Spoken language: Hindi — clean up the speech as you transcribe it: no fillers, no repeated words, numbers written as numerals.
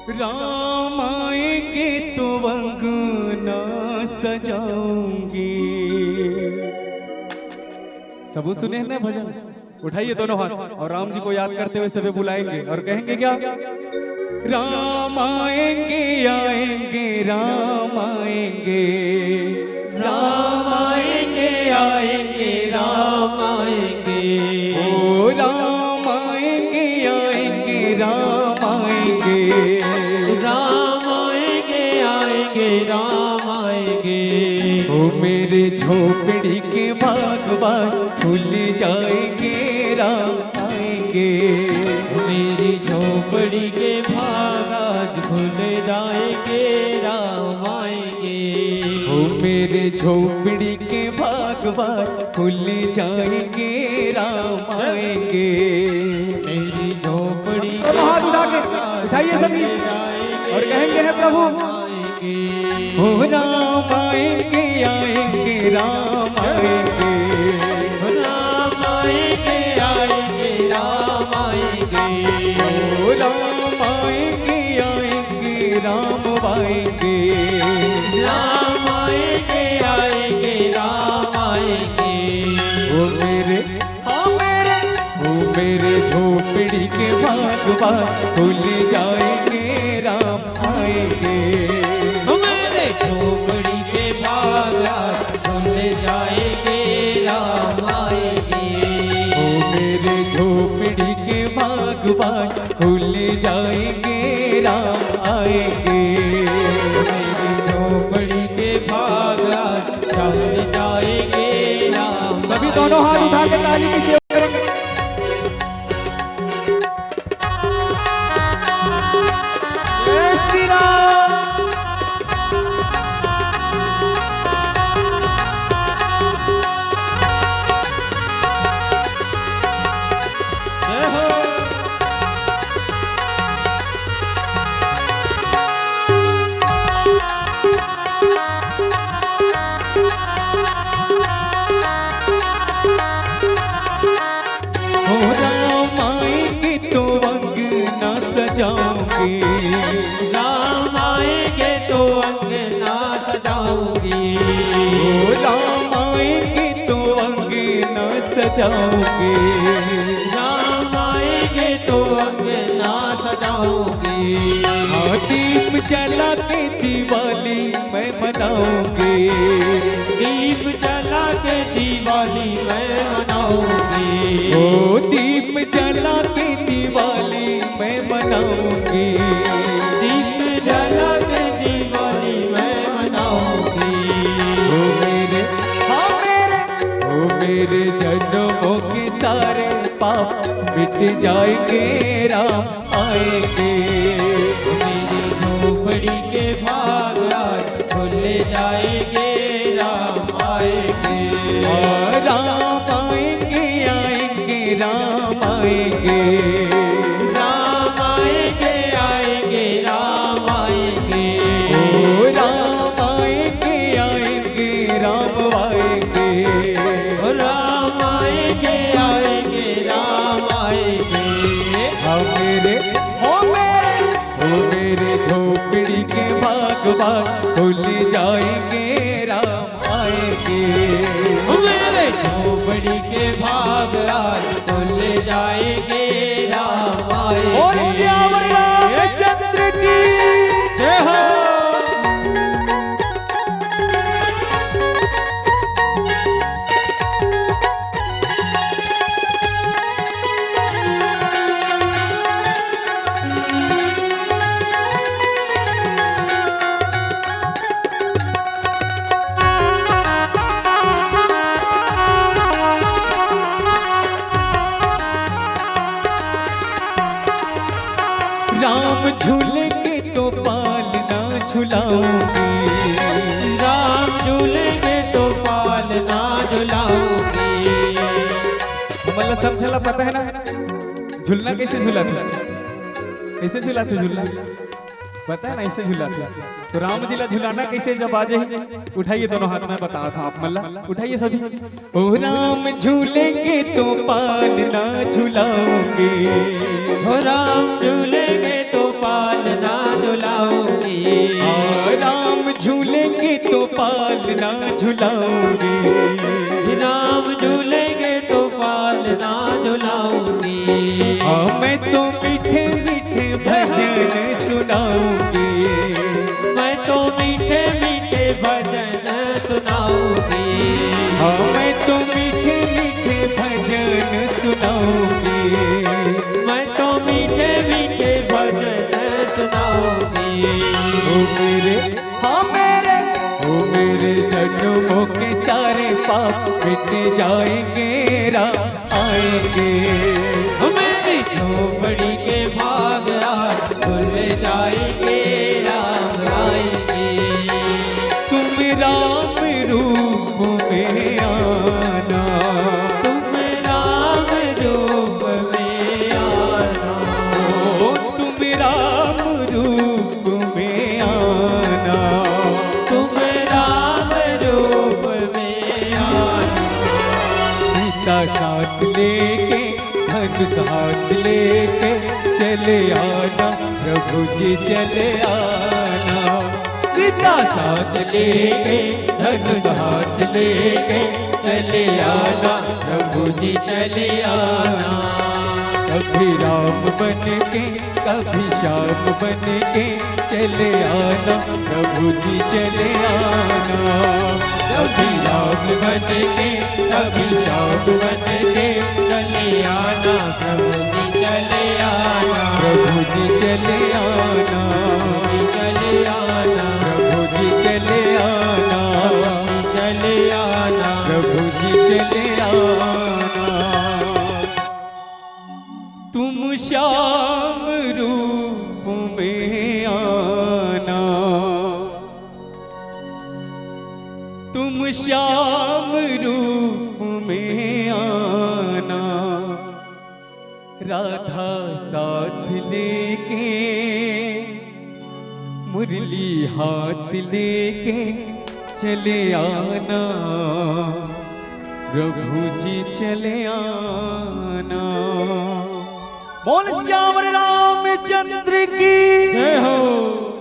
राम आएंगे तो अंगना सजाऊंगी। सब सुने हैं ना भजन? उठाइए दोनों हाथ और राम जी को याद करते हुए सभी बुलाएंगे और कहेंगे क्या? राम आएंगे आएंगे राम आएंगे, राम आएंगे आएंगे राम आएंगे, ओ राम आएंगे आएंगे राम आएंगे, राम आएंगे आएंगे राम आएंगे। ओ मेरे झोपड़ी के बागबान खुल जाएंगे राम आएंगे, मेरी झोपड़ी के भाग आज खुल जाएंगे राम आएंगे। ओ मेरे झोपड़ी के बागबान खुल जाएंगे राम आएंगे। मेरी झोपड़ी दोनों हाथ उठा के उठाइए सभी और कहेंगे है प्रभु ओ राम आएंगे आएंगे राम आएंगे, राम आएंगे आएंगे राम आएंगे, ओ राम आएंगे आएंगे राम आएंगे, राम आएंगे आएंगे राम आएंगे। ओ मेरे झोपड़ी के बागबान खुल जाएंगे राम आएंगे, मेरे झोपड़ी के भाग आज खुल जाएंगे राम आएंगे। ओ मेरे झोपड़ी के बागबान खुल जाएंगे राम आएंगे। मेरी झोपड़ी के भाग आज खुल जाएंगे राम। सभी दोनों हाथ उठा के ताली की सेवा करेंगे। जय श्री राम। जय हो। ओ राम आएंगे तो अंगना सजाऊंगी, राम आएंगे तो अंगना सजाऊंगी, ओ राम आएंगे तो अंगना सजाऊंगी, राम आएंगे तो अंगना सजाऊंगी। हाँ दीप जला के दिवाली मैं मनाऊंगी, दीप जला के दिवाली मैं मनाऊंगी, ओ दीप जला के दिवाली मैं मनाऊंगी, दीप जला के दिवाली मैं मनाऊंगी। ओ मेरे हाँ मेरे जन्मों के सारे पाप मिट जाएंगे राम आएंगे, मेरी झोपड़ी के भाग आज खुल जाएंगे राम आएंगे, राम आएंगे आएंगे राम आएंगे, राम आएंगे आएंगे राम आएंगे, ओ राम आएंगे आएंगे राम आएंगे, राम आएंगे आएंगे राम आएंगे। हो मेरे झोपड़ी के बागबान खुल जाएंगे राम आएंगे, मेरे झोपड़ी के भाग आज खुल जाएंगे राम आएंगे। और श्यामल रामचंद्र की जय हो। राम झूलेंगे तो पालना झुलाऊंगी, राम झूलेंगे तो पालना झुलाऊंगी। मतलब सब झूला पता है ना? झूलना कैसे झूलाते? कैसे झूलाते झूलना पता है ना? ऐसे झूलाते। तो राम जी ला झुलाना कैसे जब आजे उठाइए दोनों हाथ में बता था आप मल्ला उठाइए सभी। ओ राम झूलेंगे तो पालना झुलाओगे, हो राम झूलेंगे तो पालना पालना झुलाऊंगी। राम झूलेंगे तो पालना झुलाऊंगी। हाँ मैं तो मीठे मीठे भजन सुनाऊंगी। मैं तो मीठे मीठे भजन सुनाऊंगी। हाँ मैं तो मीठे मीठे भजन सुनाऊंगी। मैं तो मीठे मीठे भजन सुनाऊंगी। ओ मेरे हाँ मेरे ओ मेरे जन्मों के सारे पाप मिट जाएंगे, राम आएंगे। मेरी झोपड़ी के भाग आज खुल जाएंगे, राम आएंगे। तुम राम रूप में आना, तुम राम रूप में आना। ओ तुम राम रूप में आना। तुम राम रूप में आना। सीता साथ लेके धनुष हाथ लेके चले आना, प्रभु जी चले आना। सीता साथ लेके धनुष हाथ लेके चले आना, प्रभु जी चले आना। कभी राम बन के कभी श्याम बन के चले आना, प्रभु जी चले आना। कभी राम बन के कभी श्याम बन के चले आना, प्रभु जी चले आना। प्रभु जी चले आना, चले आना, प्रभु जी चले आना, चले आना। प्रभु जी चले आना। तुम श्याम रूप में आना, तुम श्याम रूप में आना। राधा साथ लेके मुरली हाथ लेके चले आना, प्रभु जी चले आना। बोल श्याम रामचंद्र की जय हो।